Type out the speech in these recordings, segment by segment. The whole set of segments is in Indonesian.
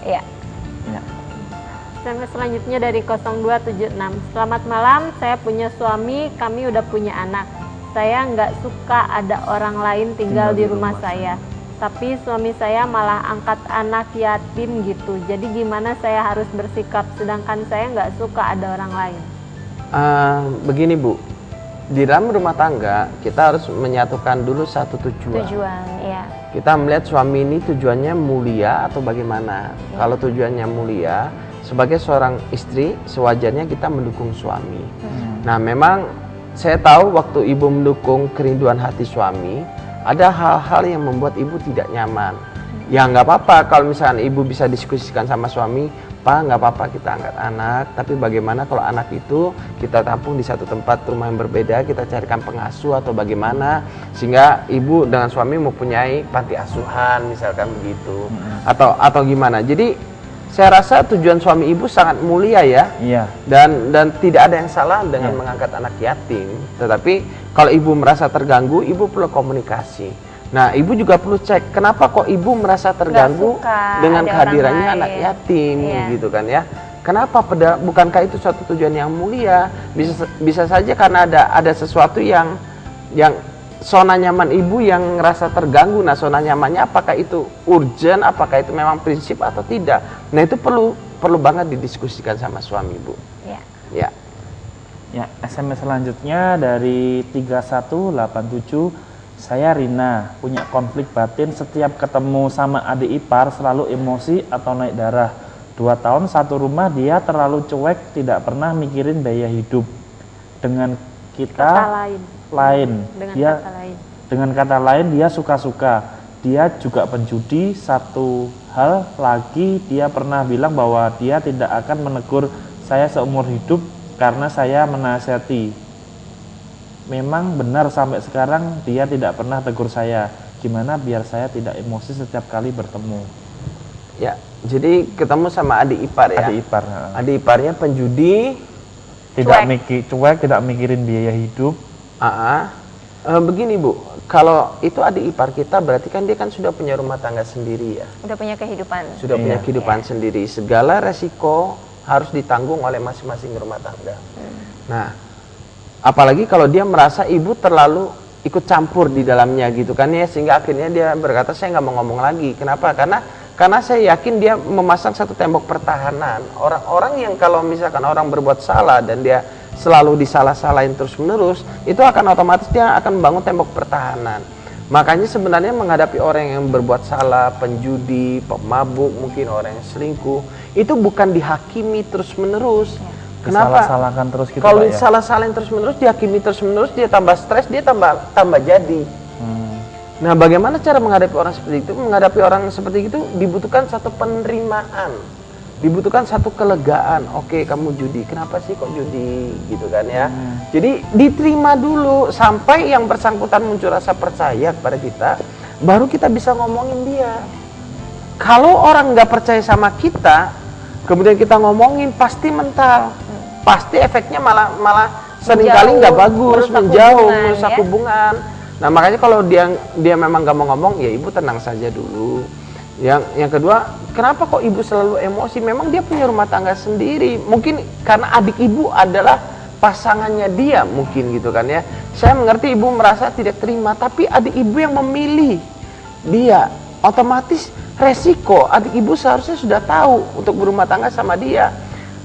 Iya. Ya. SMS selanjutnya dari 0276. Selamat malam, saya punya suami, kami udah punya anak. Saya nggak suka ada orang lain tinggal di rumah saya. Tapi suami saya malah angkat anak yatim gitu. Jadi gimana saya harus bersikap, sedangkan saya nggak suka ada orang lain? Begini Bu, di dalam rumah tangga kita harus menyatukan dulu satu tujuan. Iya. Kita melihat suami ini tujuannya mulia atau bagaimana. Kalau tujuannya mulia, sebagai seorang istri sewajarnya kita mendukung suami. Nah memang saya tahu waktu ibu mendukung kerinduan hati suami, ada hal-hal yang membuat ibu tidak nyaman. Ya nggak apa-apa kalau misalkan ibu bisa diskusikan sama suami, Pak nggak apa-apa kita angkat anak, tapi bagaimana kalau anak itu kita tampung di satu tempat rumah yang berbeda, kita carikan pengasuh atau bagaimana, sehingga ibu dengan suami mempunyai panti asuhan misalkan begitu, atau gimana. Jadi saya rasa tujuan suami ibu sangat mulia ya. Iya. Dan tidak ada yang salah dengan mengangkat anak yatim. Tetapi kalau ibu merasa terganggu, ibu perlu komunikasi. Nah, ibu juga perlu cek kenapa kok ibu merasa terganggu dengan kehadirannya anak yatim gitu kan ya. Kenapa? Bukankah itu suatu tujuan yang mulia? Bisa saja karena ada sesuatu yang zona nyaman ibu yang ngerasa terganggu. Nah, zona nyamannya apakah itu urgent, apakah itu memang prinsip atau tidak? Nah, itu perlu banget didiskusikan sama suami ibu. Ya. Ya, SMS selanjutnya dari 3187. Saya Rina, punya konflik batin setiap ketemu sama adik ipar selalu emosi atau naik darah. 2 tahun satu rumah dia terlalu cuek, tidak pernah mikirin biaya hidup. Dengan kita dengan kata lain dia suka-suka. Dia juga penjudi. Satu hal lagi, dia pernah bilang bahwa dia tidak akan menegur saya seumur hidup karena saya menasihati. Memang benar sampai sekarang dia tidak pernah tegur saya. Gimana biar saya tidak emosi setiap kali bertemu? Ya, jadi ketemu sama adik ipar ya. Adik ipar. Adik iparnya penjudi, cuek, tidak mikirin biaya hidup. Begini Bu, kalau itu adik ipar kita berarti kan dia kan sudah punya rumah tangga sendiri ya. Udah punya kehidupan. Sudah punya kehidupan sendiri. Segala resiko harus ditanggung oleh masing-masing rumah tangga. Nah, apalagi kalau dia merasa ibu terlalu ikut campur di dalamnya gitu kan ya, sehingga akhirnya dia berkata saya nggak mau ngomong lagi. Kenapa? Karena saya yakin dia memasang satu tembok pertahanan. Orang-orang yang kalau misalkan orang berbuat salah dan dia selalu disalah-salahin terus-menerus, itu akan otomatis dia akan membangun tembok pertahanan. Makanya sebenarnya menghadapi orang yang berbuat salah, penjudi, pemabuk, mungkin orang yang selingkuh, itu bukan dihakimi terus-menerus. Kenapa? Salah-salahkan terus gitu, kalau Pak, ya? salah-salahin terus-menerus, dihakimi terus-menerus, dia tambah stres, dia tambah jadi. Nah, bagaimana cara menghadapi orang seperti itu? Menghadapi orang seperti itu dibutuhkan satu penerimaan, dibutuhkan satu kelegaan. Oke, kamu judi, kenapa sih kok judi? Gitu kan ya. Jadi diterima dulu sampai yang bersangkutan muncul rasa percaya kepada kita, baru kita bisa ngomongin dia. Kalau orang nggak percaya sama kita, kemudian kita ngomongin, pasti mental, pasti efeknya malah seringkali nggak bagus, menjauh, merusak hubungan. Nah, makanya kalau dia memang gak mau ngomong, ya ibu tenang saja dulu. Yang kedua, kenapa kok ibu selalu emosi? Memang dia punya rumah tangga sendiri. Mungkin karena adik ibu adalah pasangannya dia, mungkin gitu kan ya. Saya mengerti ibu merasa tidak terima, tapi adik ibu yang memilih dia. Otomatis resiko adik ibu seharusnya sudah tahu untuk berumah tangga sama dia.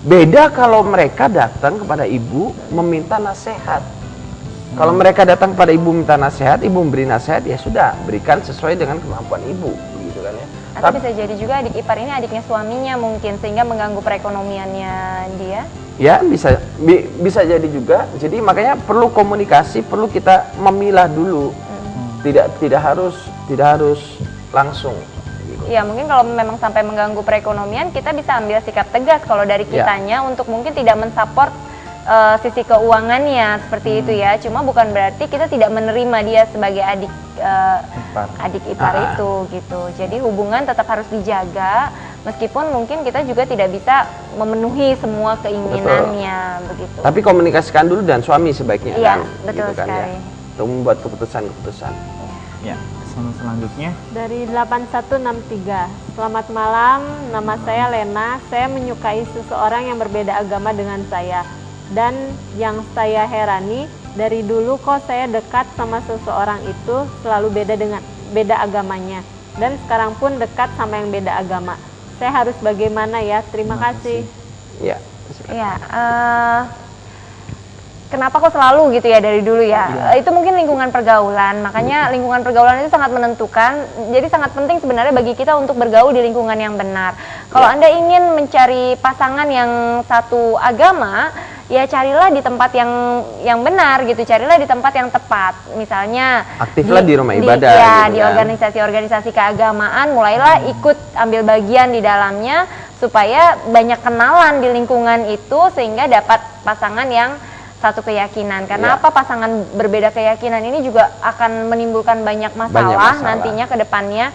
Beda kalau mereka datang kepada ibu meminta nasihat. Kalau mereka datang pada ibu minta nasihat, ibu memberi nasihat, ya sudah, berikan sesuai dengan kemampuan ibu, gitu kan ya. Atau bisa jadi juga adik ipar ini adiknya suaminya mungkin, sehingga mengganggu perekonomiannya dia. Ya, bisa jadi juga. Jadi makanya perlu komunikasi, perlu kita memilah dulu. Tidak harus langsung. Gitu. Ya, mungkin kalau memang sampai mengganggu perekonomian, kita bisa ambil sikap tegas kalau dari kitanya untuk mungkin tidak mensupport sisi keuangannya seperti itu ya. Cuma bukan berarti kita tidak menerima dia sebagai adik ipar itu gitu. Jadi hubungan tetap harus dijaga meskipun mungkin kita juga tidak bisa memenuhi semua keinginannya. Begitu. Tapi komunikasikan dulu dan suami sebaiknya iya, kan. Betul gitu kan, sekali. ya. Untuk membuat keputusan-keputusan. Ya, selanjutnya dari 8163. Selamat malam, nama saya Lena. Saya menyukai seseorang yang berbeda agama dengan saya. Dan yang saya herani, dari dulu kok saya dekat sama seseorang itu selalu beda agamanya. Dan sekarang pun dekat sama yang beda agama. Saya harus bagaimana ya? Terima kasih. Ya. Ya, kenapa kok selalu gitu ya dari dulu ya? Itu mungkin lingkungan pergaulan, makanya lingkungan pergaulan itu sangat menentukan. Jadi sangat penting sebenarnya bagi kita untuk bergaul di lingkungan yang benar. Kalau Anda ingin mencari pasangan yang satu agama, ya carilah di tempat yang benar gitu, carilah di tempat yang tepat. Misalnya aktiflah di rumah ibadah ya, gitu di kan. organisasi-organisasi keagamaan, mulailah ikut ambil bagian di dalamnya supaya banyak kenalan di lingkungan itu sehingga dapat pasangan yang satu keyakinan. Karena apa, pasangan berbeda keyakinan ini juga akan menimbulkan banyak masalah nantinya ke depannya,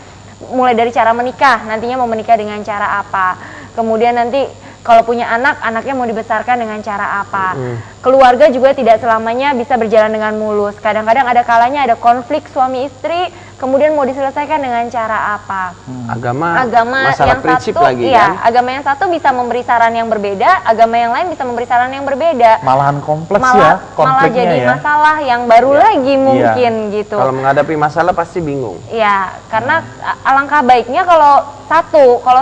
mulai dari cara menikah, nantinya mau menikah dengan cara apa, kemudian nanti kalau punya anak, anaknya mau dibesarkan dengan cara apa. Keluarga juga tidak selamanya bisa berjalan dengan mulus. Kadang-kadang ada kalanya ada konflik suami istri, kemudian mau diselesaikan dengan cara apa. Agama masalah yang prinsip satu, lagi iya, kan. agama yang satu bisa memberi saran yang berbeda, agama yang lain bisa memberi saran yang berbeda. Malahan kompleks malah konfliknya jadi ya. masalah yang baru lagi mungkin gitu. Kalau menghadapi masalah pasti bingung. Ya, karena alangkah baiknya kalau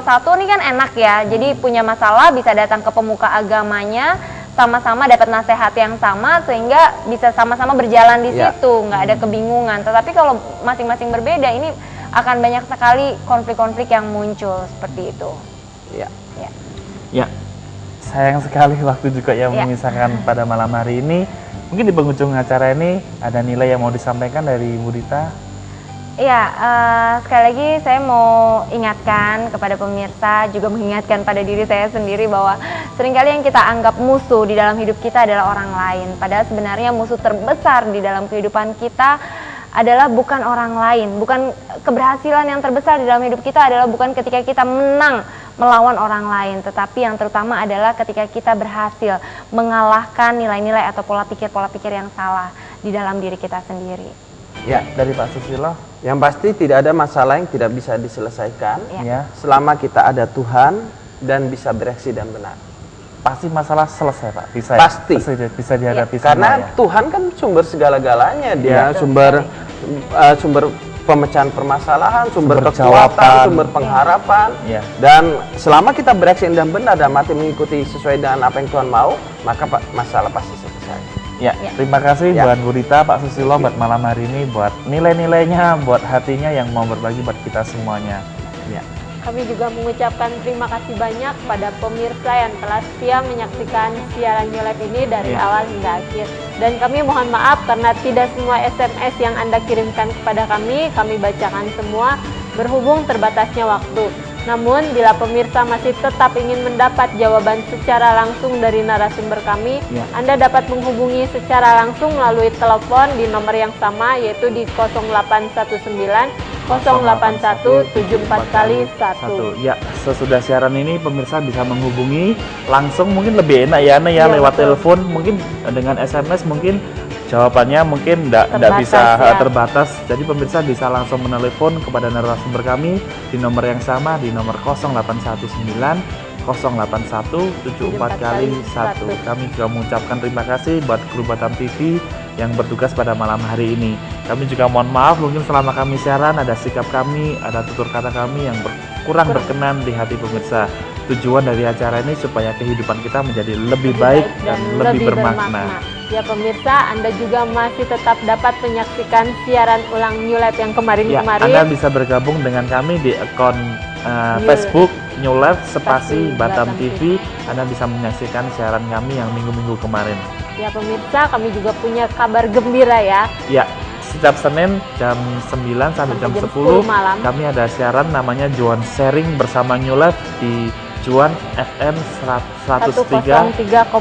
satu ini kan enak ya. Jadi punya masalah bisa datang ke pemuka agamanya, sama-sama dapat nasihat yang sama sehingga bisa sama-sama berjalan di situ, nggak ada kebingungan. Tetapi kalau masing-masing berbeda ini akan banyak sekali konflik-konflik yang muncul seperti itu. Ya. Ya, sayang sekali waktu juga yang memisahkan pada malam hari ini. Mungkin di penghujung acara ini ada nilai yang mau disampaikan dari Bu Rita? Ya, sekali lagi saya mau ingatkan kepada pemirsa, juga mengingatkan pada diri saya sendiri bahwa seringkali yang kita anggap musuh di dalam hidup kita adalah orang lain. Padahal sebenarnya musuh terbesar di dalam kehidupan kita adalah bukan orang lain, bukan keberhasilan yang terbesar di dalam hidup kita adalah bukan ketika kita menang melawan orang lain, tetapi yang terutama adalah ketika kita berhasil mengalahkan nilai-nilai atau pola pikir yang salah di dalam diri kita sendiri. Ya, dari Pak Susilo. Yang pasti tidak ada masalah yang tidak bisa diselesaikan Ya. selama kita ada Tuhan dan bisa bereaksi dan benar. Pasti masalah selesai, Pak. Bisa. Pasti. Bisa dihadapi Karena semua, ya. Tuhan kan sumber segala-galanya, dia sumber pemecahan permasalahan, sumber kekuatan, jawaban, sumber pengharapan. Ya. Dan selama kita bereaksi dan benar dan mati mengikuti sesuai dengan apa yang Tuhan mau, maka masalah pasti selesai. Ya, terima kasih buat Bu Rita, Pak Susilo buat malam hari ini, buat nilai-nilainya, buat hatinya yang mau berbagi buat kita semuanya. Ya. Kami juga mengucapkan terima kasih banyak pada pemirsa yang telah setia menyaksikan siaran New Life ini dari awal hingga akhir. Dan kami mohon maaf karena tidak semua SMS yang Anda kirimkan kepada kami bacakan semua berhubung terbatasnya waktu. Namun, bila pemirsa masih tetap ingin mendapat jawaban secara langsung dari narasumber kami, Anda dapat menghubungi secara langsung melalui telepon di nomor yang sama, yaitu di 0819 081 74 kali 1. Ya, sesudah siaran ini pemirsa bisa menghubungi langsung, mungkin lebih enak ya, lewat telepon, mungkin dengan SMS mungkin jawabannya mungkin tidak bisa terbatas. Jadi pemirsa bisa langsung menelepon kepada narasumber kami di nomor yang sama, di nomor 0819 081 74 kali 1. Kami juga mengucapkan terima kasih buat kru Batam TV yang bertugas pada malam hari ini. Kami juga mohon maaf mungkin selama kami siaran ada sikap kami, ada tutur kata kami yang kurang berkenan di hati pemirsa. Tujuan dari acara ini supaya kehidupan kita menjadi lebih baik dan lebih bermakna. Ya pemirsa, Anda juga masih tetap dapat menyaksikan siaran ulang New Life yang kemarin-kemarin. Anda bisa bergabung dengan kami di akun Facebook New Life spasi Batam TV. Anda bisa menyaksikan siaran kami yang minggu-minggu kemarin. Ya pemirsa, kami juga punya kabar gembira ya. Ya, setiap Senin jam 9 sampai jam 10 malam kami ada siaran namanya Juan Sharing bersama New Life di Juan FM 103,2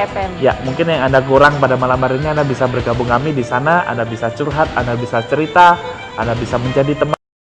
FM. Ya, mungkin yang Anda kurang pada malam hari ini Anda bisa bergabung kami di sana, Anda bisa curhat, Anda bisa cerita, Anda bisa menjadi teman